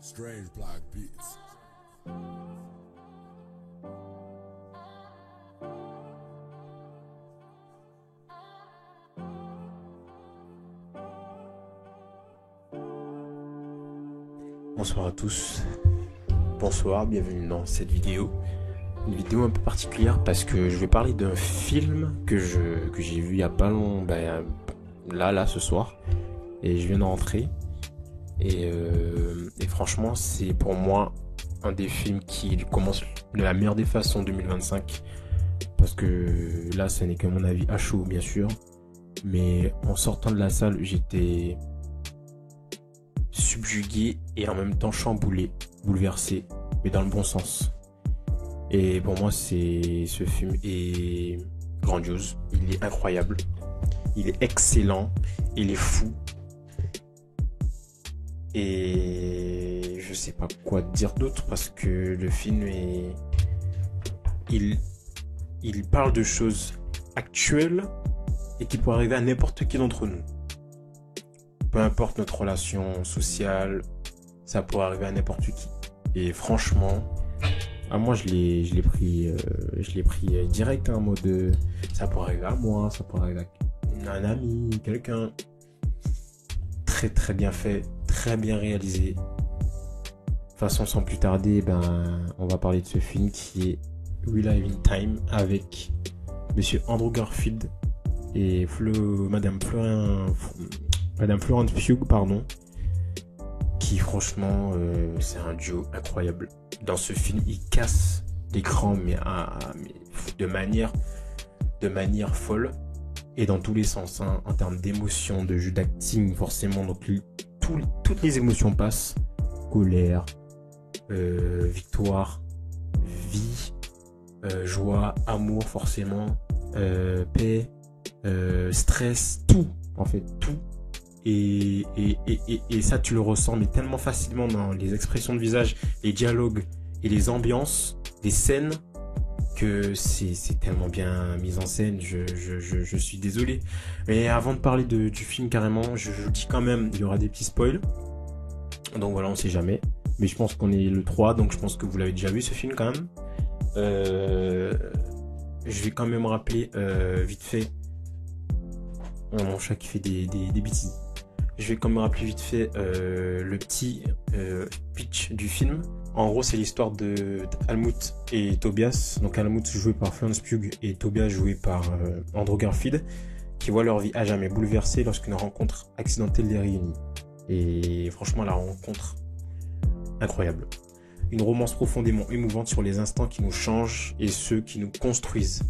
Strange Black Beats. Bonsoir à tous, bonsoir, bienvenue dans cette vidéo. Une vidéo un peu particulière parce que je vais parler d'un film que j'ai vu il y a pas long, là ce soir, et je viens de rentrer. Et franchement, c'est pour moi un des films qui commence de la meilleure des façons 2025. Parce que là, ce n'est que mon avis à chaud, bien sûr. Mais en sortant de la salle, j'étais subjugué et en même temps chamboulé, bouleversé, mais dans le bon sens. Et pour moi, ce film est grandiose, il est incroyable, il est excellent, il est fou. Et je sais pas quoi dire d'autre parce que le film il parle de choses actuelles et qui pourraient arriver à n'importe qui d'entre nous. Peu importe notre relation sociale, ça pourrait arriver à n'importe qui. Et franchement, moi je l'ai pris direct en mode ça pourrait arriver à moi, ça pourrait arriver à un ami, quelqu'un. Très très bien fait, très bien réalisé. De toute façon, sans plus tarder, on va parler de ce film qui est We Live in Time avec Monsieur Andrew Garfield et Madame Florence Pugh, qui franchement, c'est un duo incroyable. Dans ce film, il casse l'écran, mais de manière folle. Et dans tous les sens, en termes d'émotion, de jeu d'acting, forcément, donc toutes les émotions passent. Colère, victoire, vie, joie, amour, forcément, paix, stress, tout, en fait, tout. Et ça, tu le ressens, mais tellement facilement dans les expressions de visage, les dialogues et les ambiances des scènes, que c'est tellement bien mis en scène. Je suis désolé. Mais avant de parler du film carrément, je dis quand même, il y aura des petits spoils. Donc voilà, on sait jamais. Mais je pense qu'on est le 3, donc je pense que vous l'avez déjà vu ce film quand même. Je vais quand même rappeler vite fait. Mon chat qui fait des bêtises. Je vais quand même rappeler vite fait le petit pitch du film. En gros, c'est l'histoire de Almut et Tobias. Donc Almut joué par Florence Pugh et Tobias joué par Andrew Garfield, qui voient leur vie à jamais bouleversée lorsqu'une rencontre accidentelle les réunit. Et franchement, la rencontre incroyable. Une romance profondément émouvante sur les instants qui nous changent et ceux qui nous construisent.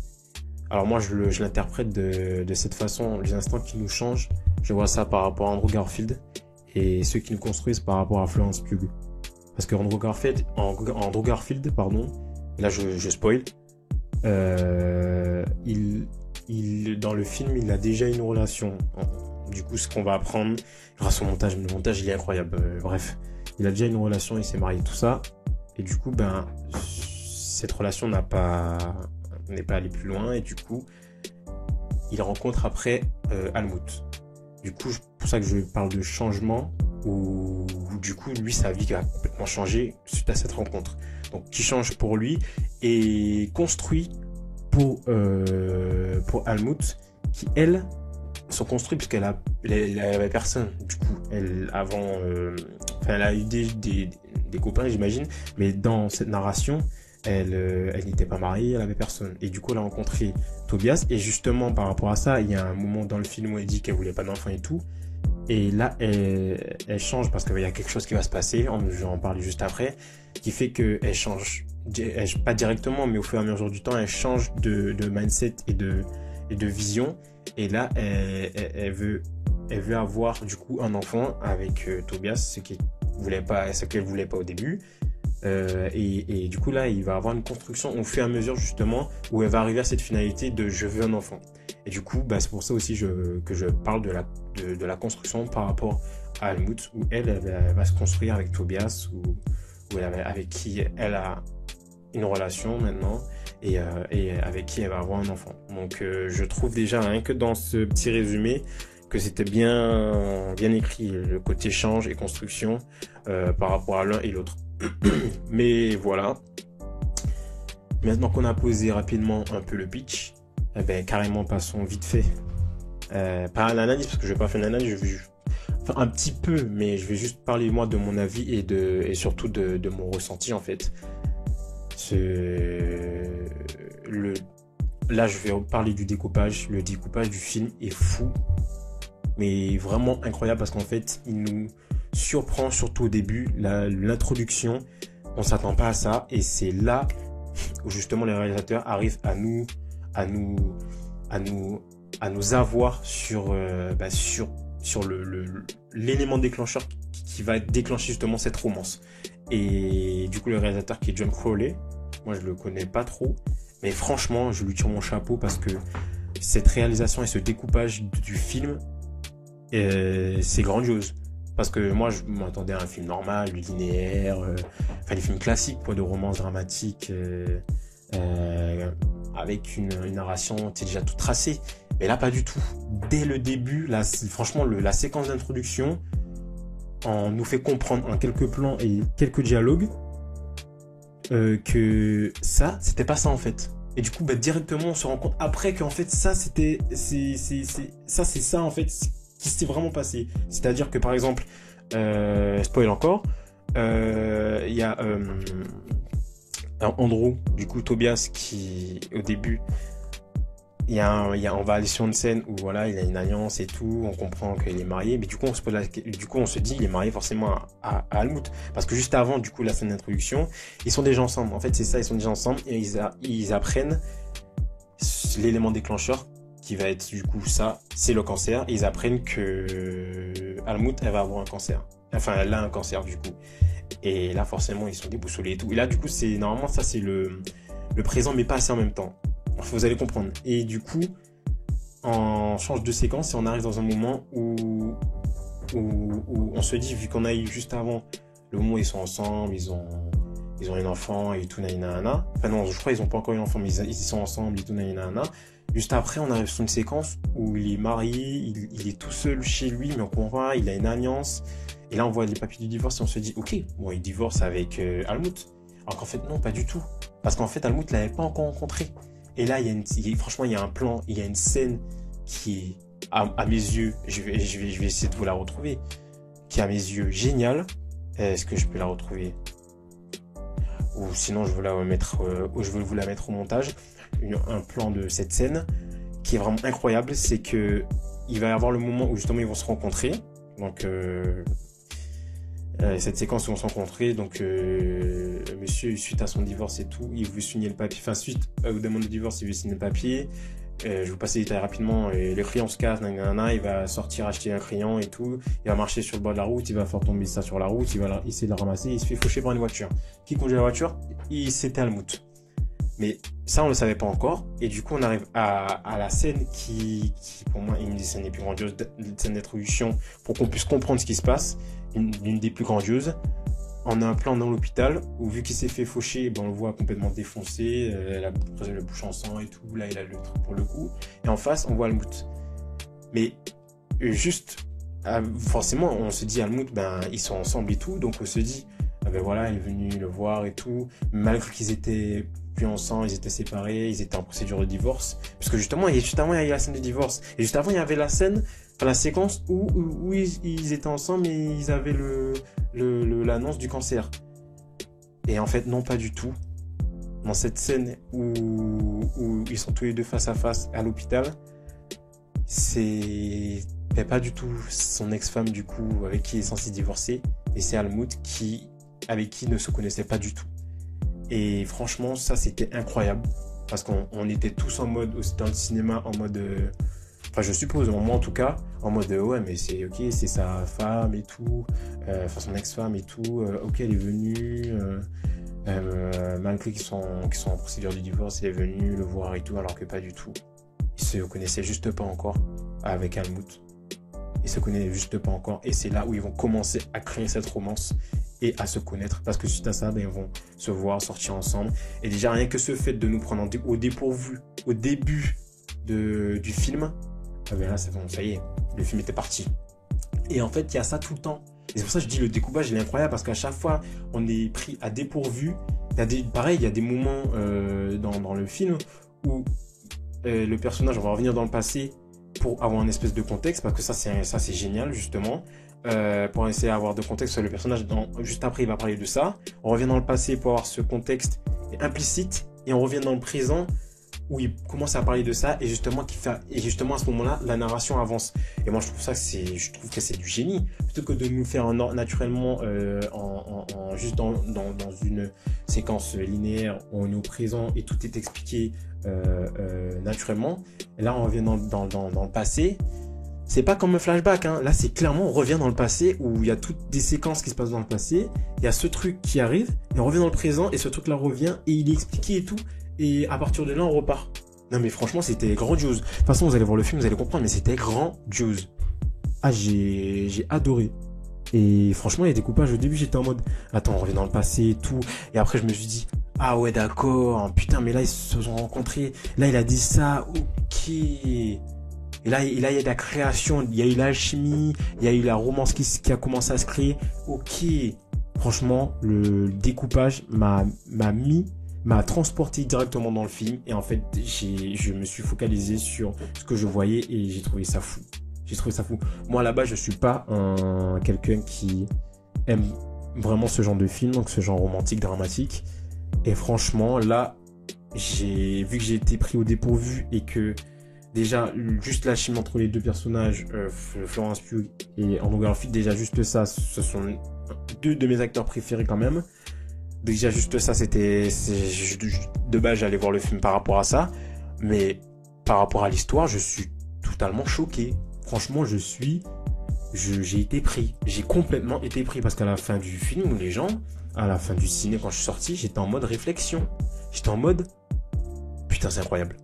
Alors moi, je l'interprète de cette façon. Les instants qui nous changent, je vois ça par rapport à Andrew Garfield, et ceux qui nous construisent par rapport à Florence Pugh. Parce que Andrew Garfield, là je spoil, dans le film, il a déjà une relation. Du coup, ce qu'on va apprendre grâce au montage, le montage il est incroyable. Bref, il a déjà une relation, il s'est marié, tout ça. Et du coup, cette relation n'est pas allée plus loin, et du coup, il rencontre après Almut. Du coup, c'est pour ça que je parle de changement, où du coup, lui, sa vie a complètement changé suite à cette rencontre. Donc, qui change pour lui et construit pour Almut, qui, elle, sont construits puisqu'elle avait personne. Du coup, elle a eu des copains, j'imagine, mais dans cette narration, elle n'était pas mariée, elle avait personne. Et du coup, elle a rencontré Tobias. Et justement, par rapport à ça, il y a un moment dans le film où elle dit qu'elle voulait pas d'enfant et tout. Et là, elle change parce qu'il y a quelque chose qui va se passer. Je vais en parler juste après, qui fait qu'elle change. Pas directement, mais au fur et à mesure du temps, elle change de mindset et de vision. Et là, elle veut avoir du coup un enfant avec Tobias, ce qu'elle voulait pas au début. Et du coup là il va avoir une construction au fur et à mesure justement où elle va arriver à cette finalité de je veux un enfant. Et du coup c'est pour ça aussi que je parle de la construction par rapport à Almut, où elle va se construire avec Tobias, avec qui elle a une relation maintenant, et avec qui elle va avoir un enfant. Donc je trouve déjà, rien que dans ce petit résumé, que c'était bien écrit, le côté change et construction par rapport à l'un et l'autre. Mais voilà. Maintenant qu'on a posé rapidement un peu le pitch, eh ben, carrément passons vite fait. Pas à l'analyse, parce que je vais pas faire l'analyse, je vais enfin, un petit peu, mais je vais juste parler moi de mon avis et surtout de mon ressenti en fait. Là, je vais parler du découpage. Le découpage du film est fou, mais vraiment incroyable parce qu'en fait, il nous surprend surtout au début. L'introduction, on s'attend pas à ça, et c'est là où justement les réalisateurs arrivent à nous avoir sur l'élément déclencheur qui va déclencher justement cette romance. Et du coup, le réalisateur qui est John Crowley, moi je le connais pas trop, mais franchement je lui tire mon chapeau parce que cette réalisation et ce découpage du film, c'est grandiose. Parce que moi je m'attendais à un film normal, linéaire, enfin les films classiques quoi, de romance dramatique, avec une narration déjà tout tracée. Mais là pas du tout. Dès le début, là, franchement la séquence d'introduction, on nous fait comprendre en quelques plans et quelques dialogues que ça, c'était pas ça en fait. Et du coup, directement, on se rend compte après qu'en fait, ça, c'est ça en fait qui s'est vraiment passé. C'est-à-dire que par exemple, spoil encore, il y a Andrew, du coup Tobias, qui au début, on va aller sur une scène où voilà, il a une alliance et tout, on comprend qu'il est marié, mais du coup on se dit il est marié forcément à Almut, parce que juste avant du coup la scène d'introduction, ils sont déjà ensemble. En fait c'est ça, ils sont déjà ensemble et ils apprennent l'élément déclencheur qui va être du coup ça, c'est le cancer. Et ils apprennent que Almut elle va avoir un cancer, enfin elle a un cancer du coup. Et là forcément ils sont déboussolés et tout. Et là du coup c'est normalement ça c'est le présent mais pas assez en même temps. Vous allez comprendre. Et du coup, on change de séquence et on arrive dans un moment où on se dit, vu qu'on a eu juste avant le moment où ils sont ensemble, ils ont un enfant et tout, nanana. Enfin non, je crois qu'ils n'ont pas encore eu un enfant, mais ils sont ensemble et tout, nanana. Juste après, on arrive sur une séquence où il est marié, il est tout seul chez lui, mais on comprend, il a une alliance. Et là, on voit les papiers du divorce et on se dit, ok, bon, il divorce avec Almut. Alors qu'en fait, non, pas du tout. Parce qu'en fait, Almut l'avait pas encore rencontré. Et là, franchement, il y a un plan, il y a une scène qui est, à mes yeux, je vais essayer de vous la retrouver, qui est à mes yeux géniale. Est-ce que je peux la retrouver? Ou sinon, je vais vous la mettre au montage. Un plan de cette scène qui est vraiment incroyable, c'est que il va y avoir le moment où justement ils vont se rencontrer. Donc, cette séquence où on s'est rencontrés, donc monsieur, suite à son divorce et tout, il veut signer le papier, enfin suite aux demandes de divorce, il veut signer le papier. Je vous passe les détails rapidement. Le crayon se casse, il va sortir acheter un crayon et tout, il va marcher sur le bord de la route, il va faire tomber ça sur la route, il va essayer de le ramasser, il se fait faucher par une voiture. Qui conduit la voiture? C'était Almut. Mais ça on le savait pas encore, et du coup on arrive à la scène qui pour moi est une des scènes les plus grandioses, une scène d'introduction pour qu'on puisse comprendre ce qui se passe, l'une des plus grandioses. On a un plan dans l'hôpital où vu qu'il s'est fait faucher, on le voit complètement défoncé, la bouche en sang et tout, là il a le truc pour le coup, et en face on voit Almut. Mais juste forcément on se dit Almut, ils sont ensemble et tout, donc on se dit voilà, il est venu le voir et tout, malgré qu'ils étaient plus ensemble, ils étaient séparés, ils étaient en procédure de divorce, parce que justement juste avant il y a eu la scène de divorce, et juste avant il y avait la séquence où ils étaient ensemble et ils avaient l'annonce du cancer. Et en fait non, pas du tout. Dans cette scène où ils sont tous les deux face à face à l'hôpital, c'est pas du tout son ex-femme du coup avec qui il est censé divorcer, mais c'est Almut avec qui il ne se connaissait pas du tout. Et franchement ça c'était incroyable, parce qu'on était tous en mode, dans le cinéma, en mode enfin je suppose, moi en tout cas, en mode ouais mais c'est ok, c'est sa femme et tout, enfin son ex-femme et tout, ok elle est venue, malgré qu'ils sont en procédure de divorce, elle est venue le voir et tout, alors que pas du tout. Ils se connaissaient juste pas encore avec Almut. Ils se connaissaient juste pas encore, et c'est là où ils vont commencer à créer cette romance et à se connaître, parce que suite à ça, ils vont se voir, sortir ensemble. Et déjà rien que ce fait de nous prendre au dépourvu au début du film, là c'est bon, ça y est, le film était parti. Et en fait, il y a ça tout le temps. Et c'est pour ça que je dis le découpage, il est incroyable parce qu'à chaque fois, on est pris à dépourvu. Pareil, il y a des moments dans le film où le personnage, on va revenir dans le passé pour avoir un espèce de contexte, parce que ça c'est génial justement. Pour essayer d'avoir de contexte sur le personnage, juste après il va parler de ça. On revient dans le passé pour avoir ce contexte implicite et on revient dans le présent où il commence à parler de ça et justement à ce moment-là la narration avance. Et moi je trouve que c'est du génie, plutôt que de nous faire naturellement juste dans une séquence linéaire où on est au présent et tout est expliqué naturellement. Et là on revient dans le passé. C'est pas comme un flashback, hein. Là c'est clairement on revient dans le passé où il y a toutes des séquences qui se passent dans le passé, il y a ce truc qui arrive et on revient dans le présent et ce truc là revient et il est expliqué et tout, et à partir de là on repart. Non mais franchement c'était grandiose. De toute façon vous allez voir le film, vous allez comprendre, mais c'était grandiose. Ah j'ai adoré. Et franchement les découpages au début j'étais en mode attends on revient dans le passé et tout, et après je me suis dit ah ouais d'accord, putain mais là ils se sont rencontrés, là il a dit ça, ok. Et là, il y a de la création, il y a eu l'alchimie, il y a eu la romance qui a commencé à se créer. Ok. Franchement, le découpage m'a transporté directement dans le film. Et en fait, je me suis focalisé sur ce que je voyais et j'ai trouvé ça fou. Moi, là-bas, je suis pas quelqu'un qui aime vraiment ce genre de film, donc ce genre romantique, dramatique. Et franchement, là, vu que j'ai été pris au dépourvu et que déjà, juste la chimie entre les deux personnages, Florence Pugh et Andrew Garfield, déjà juste ça, ce sont deux de mes acteurs préférés quand même. Déjà juste ça, de base, j'allais voir le film par rapport à ça. Mais par rapport à l'histoire, je suis totalement choqué. Franchement, j'ai été pris. J'ai complètement été pris parce qu'à la fin du film, à la fin du ciné, quand je suis sorti, j'étais en mode réflexion. J'étais en mode, putain, c'est incroyable.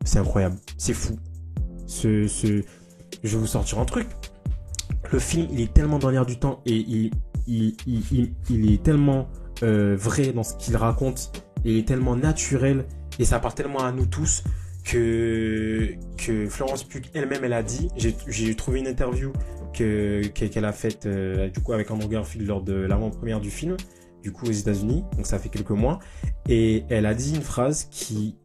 C'est incroyable, c'est fou. Je vais vous sortir un truc. Le film, il est tellement dans l'air du temps et il est tellement vrai dans ce qu'il raconte et il est tellement naturel et ça part tellement à nous tous que Florence Pugh elle-même, elle a dit, j'ai trouvé une interview qu'elle a faite du coup avec Andrew Garfield lors de l'avant-première du film, du coup aux États-Unis, donc ça fait quelques mois, et elle a dit une phrase qui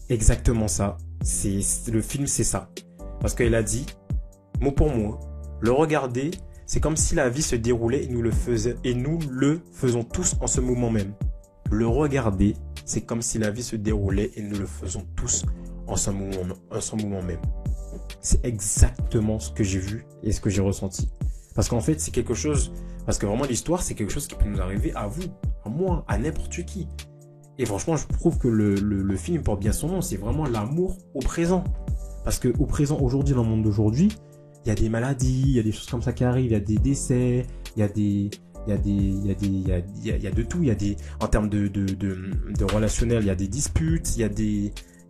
exactement ça. Le film, c'est ça. Parce qu'elle a dit, mot pour mot, le regarder, c'est comme si la vie se déroulait et nous le faisons tous en ce moment même. Le regarder, c'est comme si la vie se déroulait et nous le faisons tous en ce moment même. C'est exactement ce que j'ai vu et ce que j'ai ressenti. Parce qu'en fait, parce que vraiment l'histoire, c'est quelque chose qui peut nous arriver à vous, à moi, à n'importe qui. Et franchement, je trouve que le film porte bien son nom. C'est vraiment l'amour au présent. Parce qu'au présent, aujourd'hui, dans le monde d'aujourd'hui, il y a des maladies, il y a des choses comme ça qui arrivent, il y a des décès, il y a de tout. En termes de relationnel, il y a des disputes, il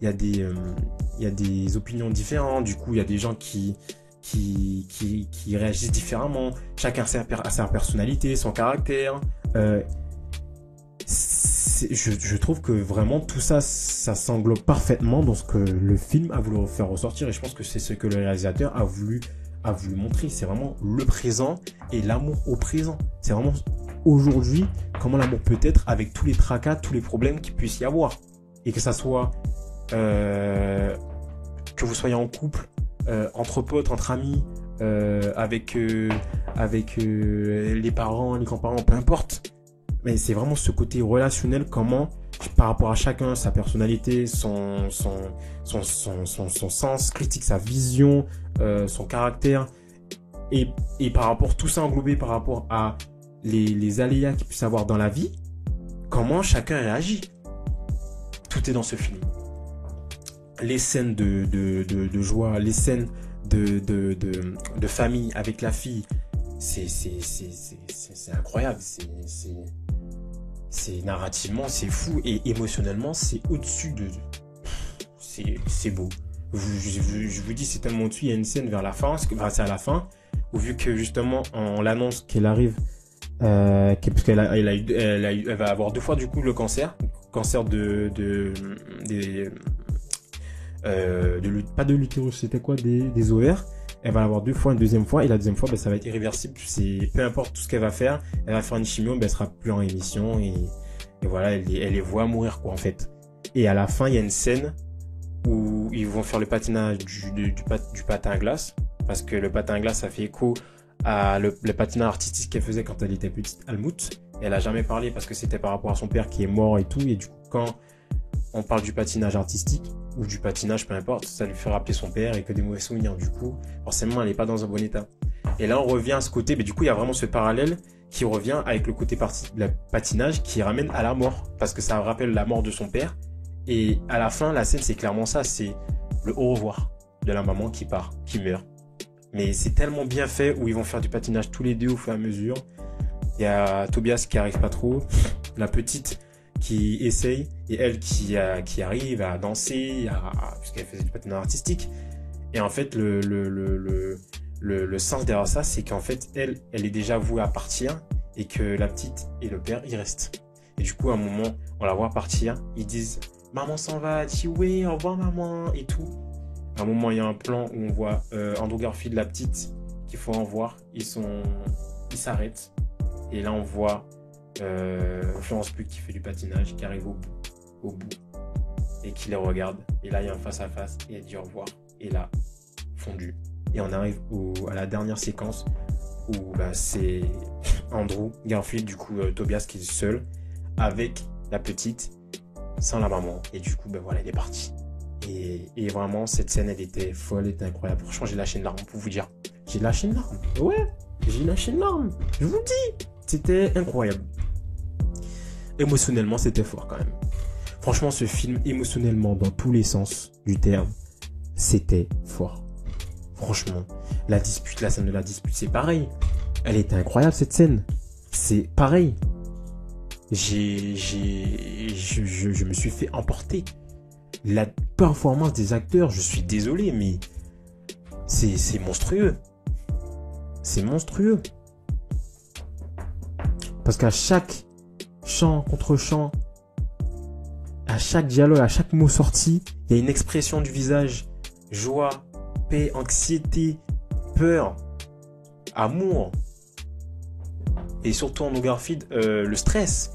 y a des opinions différentes. Du coup, il y a des gens qui réagissent différemment. Chacun a sa personnalité, son caractère. Je trouve que vraiment tout ça s'englobe parfaitement dans ce que le film a voulu faire ressortir, et je pense que c'est ce que le réalisateur a voulu montrer. C'est vraiment le présent et l'amour au présent. C'est vraiment aujourd'hui comment l'amour peut être avec tous les tracas, tous les problèmes qu'il puisse y avoir, et que ça soit que vous soyez en couple, entre potes, entre amis, avec les parents, les grands-parents, peu importe. Mais c'est vraiment ce côté relationnel, comment, par rapport à chacun, sa personnalité, son sens critique, sa vision, son caractère, et par rapport, tout ça englobé par rapport à les aléas qu'il puisse avoir dans la vie, comment chacun réagit. Tout est dans ce film. Les scènes de joie, les scènes de famille avec la fille, c'est incroyable, c'est narrativement c'est fou, et émotionnellement c'est au-dessus c'est beau. Je vous dis, c'est tellement au-dessus. Il y a une scène vers la fin, c'est à la fin, où vu que justement on l'annonce qu'elle arrive, parce qu'elle va avoir 2 fois du coup le cancer pas de l'utérus, c'était quoi, des ovaires. elle va l'avoir 2 fois, une deuxième fois, et la deuxième fois, ben, ça va être irréversible. C'est, peu importe tout ce qu'elle va faire, elle va faire une chimio, ben, elle sera plus en rémission, et voilà, elle les voit mourir, quoi, en fait. Et à la fin, il y a une scène où ils vont faire le patinage du patin à glace, parce que le patin à glace, ça fait écho à le patinage artistique qu'elle faisait quand elle était petite, Almout. Elle a jamais parlé parce que c'était par rapport à son père qui est mort et tout, et du coup, quand on parle du patinage artistique, ou du patinage, peu importe, ça lui fait rappeler son père et que des mauvais souvenirs. Du coup, forcément, elle n'est pas dans un bon état. Et là, on revient à ce côté, mais du coup, il y a vraiment ce parallèle qui revient avec le côté patinage qui ramène à la mort, parce que ça rappelle la mort de son père. Et à la fin, la scène, c'est clairement ça, c'est le au revoir de la maman qui part, qui meurt. Mais c'est tellement bien fait où ils vont faire du patinage tous les deux au fur et à mesure. Il y a Tobias qui arrive pas trop, la petite qui essaye, et elle qui arrive à danser, puisqu'elle faisait du patinage artistique. Et en fait, le sens derrière ça, c'est qu'en fait, elle est déjà vouée à partir, et que la petite et le père, ils restent. Et du coup, à un moment, on la voit partir, ils disent « Maman s'en va », elle dit « Oui, au revoir maman » et tout. À un moment, il y a un plan où on voit Andrew Garfield, la petite, qu'il faut en voir, ils s'arrêtent. Et là, on voit Florence Pugh qui fait du patinage, qui arrive au bout, et qui les regarde. Et là, il y a un face-à-face, et elle dit au revoir. Et là, fondu. Et on arrive à la dernière séquence, où c'est Andrew Garfield, du coup, Tobias qui est seul, avec la petite, sans la maman. Et du coup, voilà, il est parti. Et vraiment, cette scène, elle était folle, elle était incroyable. Franchement, j'ai lâché une larme, pour vous dire. J'ai lâché une larme. Ouais, j'ai lâché une larme. Je vous le dis. C'était incroyable. Émotionnellement, c'était fort quand même. Franchement, ce film, émotionnellement, dans tous les sens du terme, c'était fort. Franchement, la scène de la dispute, c'est pareil. Elle était incroyable, cette scène. C'est pareil. Je me suis fait emporter. La performance des acteurs, je suis désolé, mais c'est monstrueux. C'est monstrueux. Parce qu'à chaque chant contre chant, à chaque dialogue, à chaque mot sorti, il y a une expression du visage. Joie, paix, anxiété, peur, amour. Et surtout en Garfield, le stress.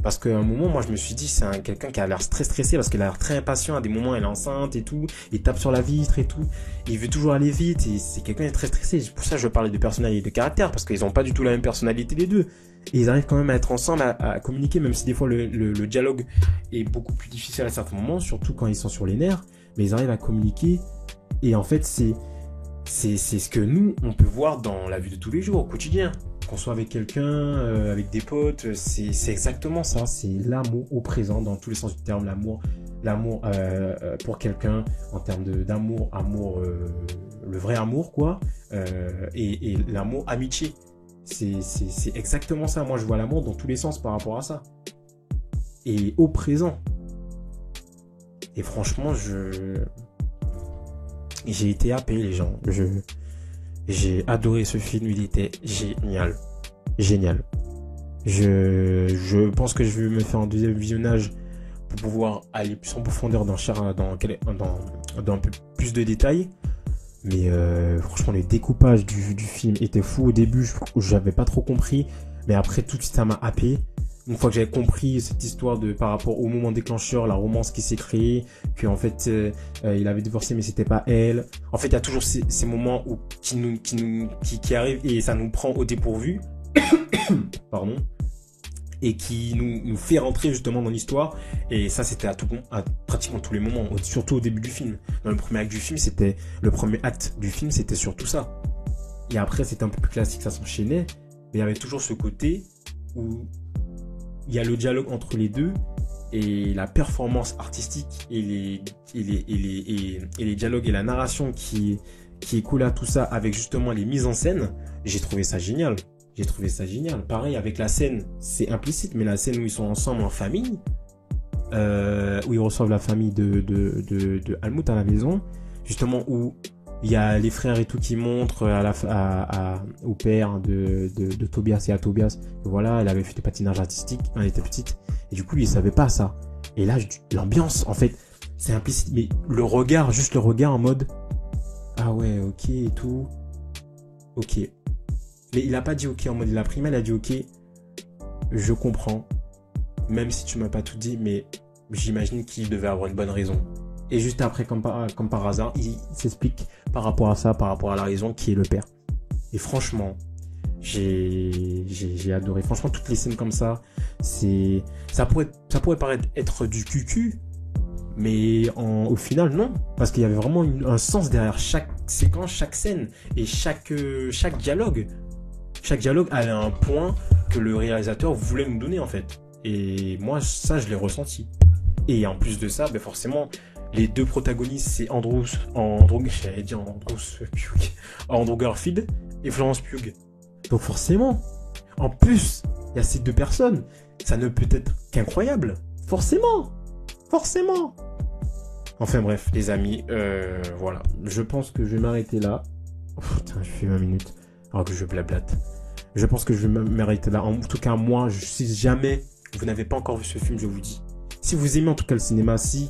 Parce qu'à un moment, moi, je me suis dit, c'est quelqu'un qui a l'air très stressé parce qu'il a l'air très impatient. À des moments, elle est enceinte et tout. Il tape sur la vitre et tout. Il veut toujours aller vite et c'est quelqu'un qui est très stressé. C'est pour ça que je parlais de personnalité et de caractère parce qu'ils n'ont pas du tout la même personnalité les deux. Et ils arrivent quand même à être ensemble, à communiquer, même si des fois le dialogue est beaucoup plus difficile à certains moments, surtout quand ils sont sur les nerfs. Mais ils arrivent à communiquer. Et en fait, c'est ce que nous, on peut voir dans la vie de tous les jours, au quotidien. Qu'on soit avec quelqu'un, avec des potes, c'est exactement ça. C'est l'amour au présent, dans tous les sens du terme. L'amour pour quelqu'un, en termes d'amour, le vrai amour, quoi. Et l'amour amitié. C'est exactement ça. Moi, je vois l'amour dans tous les sens par rapport à ça. Et au présent. Et franchement, j'ai été happé, les gens. J'ai adoré ce film, il était génial. Génial. Je pense que je vais me faire un deuxième visionnage pour pouvoir aller plus en profondeur dans un peu plus de détails. Mais franchement, le découpage du film était fou. Au début, j'avais pas trop compris. Mais après, tout de suite, ça m'a happé. Une fois que j'avais compris cette histoire par rapport au moment déclencheur, la romance qui s'est créée, qu'en fait il avait divorcé mais c'était pas elle. En fait, il y a toujours ces moments qui arrivent et ça nous prend au dépourvu, pardon, et qui nous fait rentrer justement dans l'histoire. Et ça, c'était à pratiquement tous les moments, surtout au début du film. Dans le premier acte du film, c'était surtout ça. Et après, c'était un peu plus classique, ça s'enchaînait, mais il y avait toujours ce côté où il y a le dialogue entre les deux et la performance artistique et les dialogues et la narration qui est cool à tout ça avec justement les mises en scène. J'ai trouvé ça génial. Pareil avec la scène, c'est implicite, mais la scène où ils sont ensemble en famille, où ils reçoivent la famille de Almout à la maison, justement où il y a les frères et tout qui montrent au père de Tobias et à Tobias que voilà, elle avait fait du patinage artistique quand elle était petite. Et du coup, lui, il savait pas ça. Et là, l'ambiance, en fait, c'est implicite. Mais juste le regard en mode, ah ouais, ok et tout. Ok. Mais il a pas dit ok en mode il a pris, mais il a dit ok, je comprends. Même si tu m'as pas tout dit, mais j'imagine qu'il devait avoir une bonne raison. Et juste après, comme par hasard, il s'explique par rapport à ça, par rapport à la raison qui est le père. Et franchement, j'ai adoré. Franchement, toutes les scènes comme ça, ça pourrait paraître être du cucu, mais au final, non. Parce qu'il y avait vraiment un sens derrière chaque séquence, chaque scène et chaque dialogue. Chaque dialogue avait un point que le réalisateur voulait nous donner, en fait. Et moi, ça, je l'ai ressenti. Et en plus de ça, ben forcément, les deux protagonistes, c'est Andrew Garfield et Florence Pugh. Donc forcément, en plus, il y a ces deux personnes. Ça ne peut être qu'incroyable. Forcément. Enfin bref, les amis, voilà. Je pense que je vais m'arrêter là. Oh, putain, je fais 20 minutes. Alors que je blablate. Je pense que je vais m'arrêter là. En tout cas, moi, si jamais vous n'avez pas encore vu ce film, je vous dis. Si vous aimez en tout cas le cinéma, si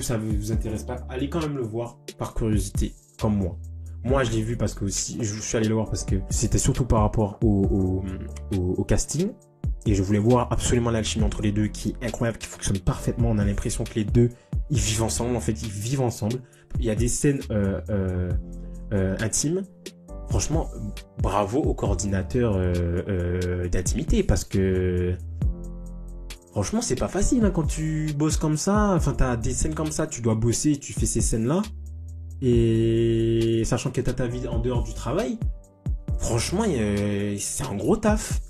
ça ne vous intéresse pas, allez quand même le voir par curiosité, comme moi. Moi, je l'ai vu parce que aussi, je suis allé le voir parce que c'était surtout par rapport au casting. Et je voulais voir absolument l'alchimie entre les deux qui est incroyable, qui fonctionne parfaitement. On a l'impression que les deux, ils vivent ensemble. En fait, ils vivent ensemble. Il y a des scènes intimes. Franchement, bravo au coordinateur d'intimité parce que franchement, c'est pas facile hein, quand tu bosses comme ça. Enfin, t'as des scènes comme ça, tu dois bosser, tu fais ces scènes-là. Et sachant que t'as ta vie en dehors du travail, franchement, c'est un gros taf.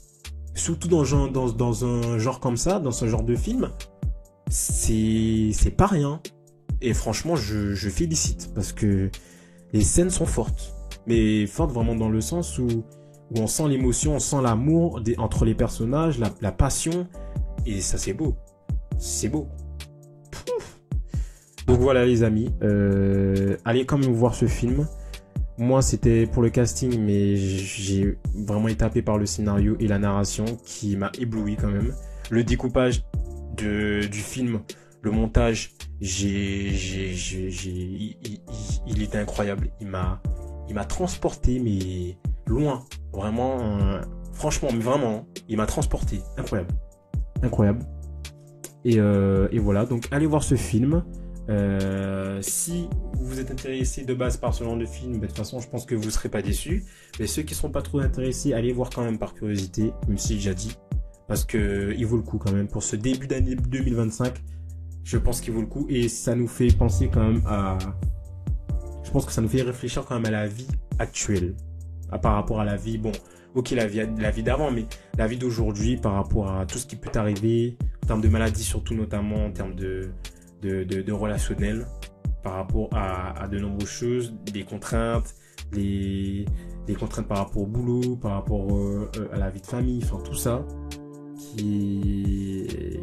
Surtout dans un genre comme ça, dans ce genre de film, c'est pas rien. Et franchement, je félicite parce que les scènes sont fortes. Mais fortes vraiment dans le sens où on sent l'émotion, on sent l'amour entre les personnages, la passion. Et ça, c'est beau. C'est beau. Pouf. Donc voilà les amis, allez quand même voir ce film. Moi, c'était pour le casting, mais j'ai vraiment été happé par le scénario et la narration qui m'a ébloui quand même. Le découpage du film, le montage, il était incroyable. Il m'a transporté, mais loin. Vraiment, franchement, mais vraiment, il m'a transporté. Incroyable. Et voilà, donc allez voir ce film. Si vous êtes intéressé de base par ce genre de film, de toute façon je pense que vous ne serez pas déçus. Mais ceux qui ne sont pas trop intéressés, allez voir quand même par curiosité, même si j'ai déjà dit, parce que il vaut le coup quand même pour ce début d'année 2025. Je pense qu'il vaut le coup et ça nous fait penser quand même je pense que ça nous fait réfléchir quand même à la vie actuelle, par rapport à la vie. Bon, ok, la vie d'avant, mais la vie d'aujourd'hui par rapport à tout ce qui peut arriver en termes de maladies, surtout notamment en termes de relationnel, par rapport à de nombreuses choses, des contraintes, les contraintes par rapport au boulot, par rapport à la vie de famille, enfin tout ça qui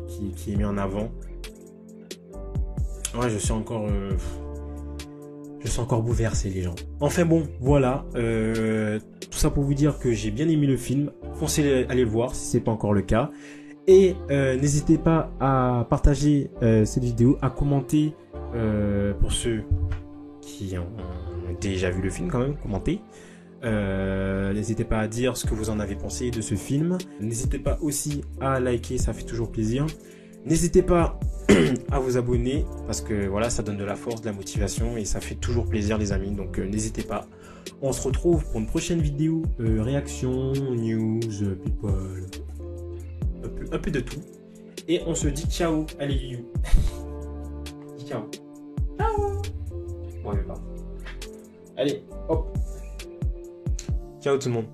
est mis en avant. Ouais, je suis encore bouleversé les gens. Enfin bon, voilà, tout ça pour vous dire que j'ai bien aimé le film. Foncez aller le voir si c'est pas encore le cas. Et n'hésitez pas à partager cette vidéo, à commenter pour ceux qui ont déjà vu le film quand même, commentez. N'hésitez pas à dire ce que vous en avez pensé de ce film. N'hésitez pas aussi à liker, ça fait toujours plaisir. N'hésitez pas à vous abonner parce que voilà, ça donne de la force, de la motivation et ça fait toujours plaisir les amis. Donc n'hésitez pas. On se retrouve pour une prochaine vidéo, réaction, news, people. Un peu de tout. Et on se dit ciao. Allez, you. Ciao. Ciao. Bon, pas. Allez, hop. Ciao tout le monde.